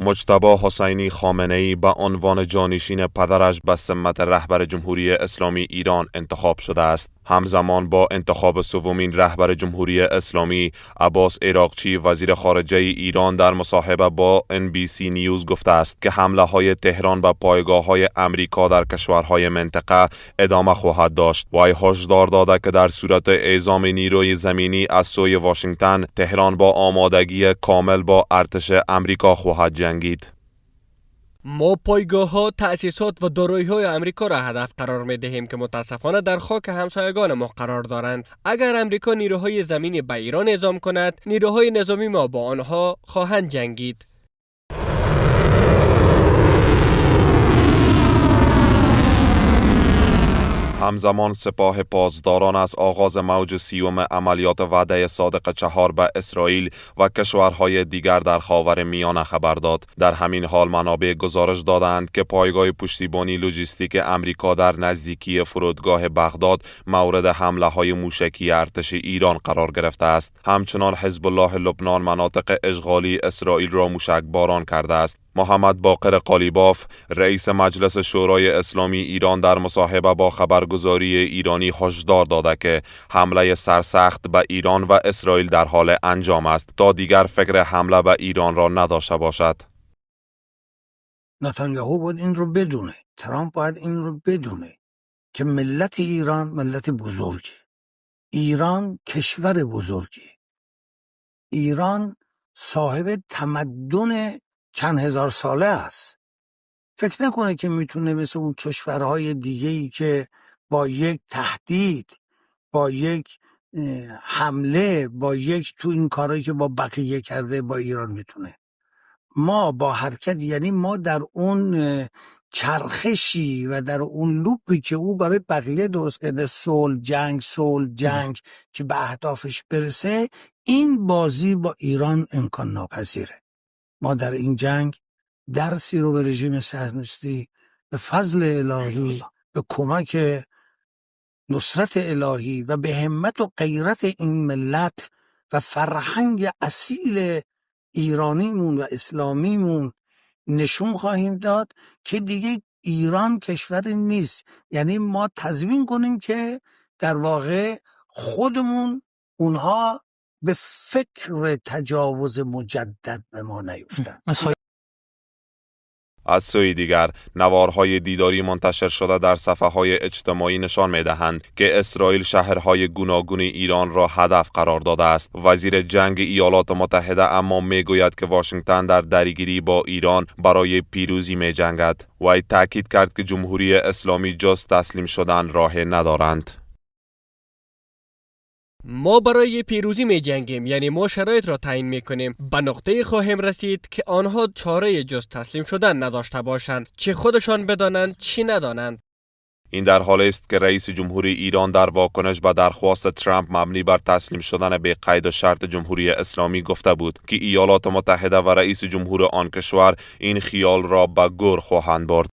مجتبی حسینی خامنه‌ای به عنوان جانشین پدرش به سمت رهبر جمهوری اسلامی ایران انتخاب شده است. همزمان با انتخاب سومین رهبر جمهوری اسلامی، عباس عراقچی وزیر خارجه ایران در مصاحبه با NBC نیوز گفته است که حمله‌های تهران به پایگاه‌های امریکا در کشورهای منطقه ادامه خواهد داشت. وی هشدار داده که در صورت اعزام نیروی زمینی از سوی واشنگتن، تهران با آمادگی کامل با ارتش امریکا خواهد جنگید. ما پایگاه‌ها، تأسیسات و دارایی‌های آمریکا را هدف قرار می‌دهیم که متاسفانه در خاک همسایگان ما قرار دارند. اگر آمریکا نیروهای زمینی به ایران اعزام کند، نیروهای نظامی ما با آنها خواهند جنگید. همزمان سپاه پاسداران از آغاز موج سیوم عملیات وعده صادق چهار به اسرائیل و کشورهای دیگر در خاورمیانه خبر داد. در همین حال منابع گزارش دادند که پایگاه پشتیبانی لوجستیک امریکا در نزدیکی فرودگاه بغداد مورد حمله‌های موشکی ارتش ایران قرار گرفته است. همچنان حزب الله لبنان مناطق اشغالی اسرائیل را موشکباران کرده است. محمد باقر قالیباف، رئیس مجلس شورای اسلامی ایران، در مصاحبه با خبرگزاری ایرانی هشدار داده که حمله سرسخت به ایران و اسرائیل در حال انجام است تا دیگر فکر حمله به ایران را نداشته باشد. نتانیاهو باید این رو بدونه، ترامپ باید این رو بدونه که ملت ایران ملت بزرگی، ایران کشور بزرگی، ایران صاحب تمدن چند هزار ساله است. فکر نکنه که میتونه مثل اون کشورهای دیگه‌ای که با یک تهدید، با یک حمله، با یک تو این کارهایی که با بقیه کرده با ایران میتونه. ما با حرکت، یعنی ما در اون چرخشی و در اون لوپی که او برای بقیه درست کرده، صلح جنگ که به اهدافش برسه، این بازی با ایران امکان ناپذیره. ما در این جنگ درسی رو به رژیم صهیونیستی به فضل الهی، به کمک نصرت الهی و به همت و غیرت این ملت و فرهنگ اصیل ایرانیمون و اسلامیمون نشون خواهیم داد که دیگه ایران کشوری نیست. یعنی ما تضمین کنیم که در واقع خودمون اونها به فکر تجاوز مجدد به ما نیفتن. از سوی دیگر، نوارهای دیداری منتشر شده در صفحه‌های اجتماعی نشان می‌دهند که اسرائیل شهرهای گوناگون ایران را هدف قرار داده است. وزیر جنگ ایالات متحده اما میگوید که واشنگتن در درگیری با ایران برای پیروزی می‌جنگد. وی تاکید کرد که جمهوری اسلامی جز تسلیم شدن راه ندارند. ما برای پیروزی می جنگیم، یعنی ما شرایط را تعیین می کنیم. به نقطه خواهیم رسید که آنها چاره جز تسلیم شدن نداشته باشند، چه خودشان بدانند چی ندانند. این در حالی است که رئیس جمهوری ایران در واکنش به درخواست ترامپ مبنی بر تسلیم شدن به قید و شرط جمهوری اسلامی گفته بود که ایالات متحده و رئیس جمهور آن کشور این خیال را به گور خواهند برد.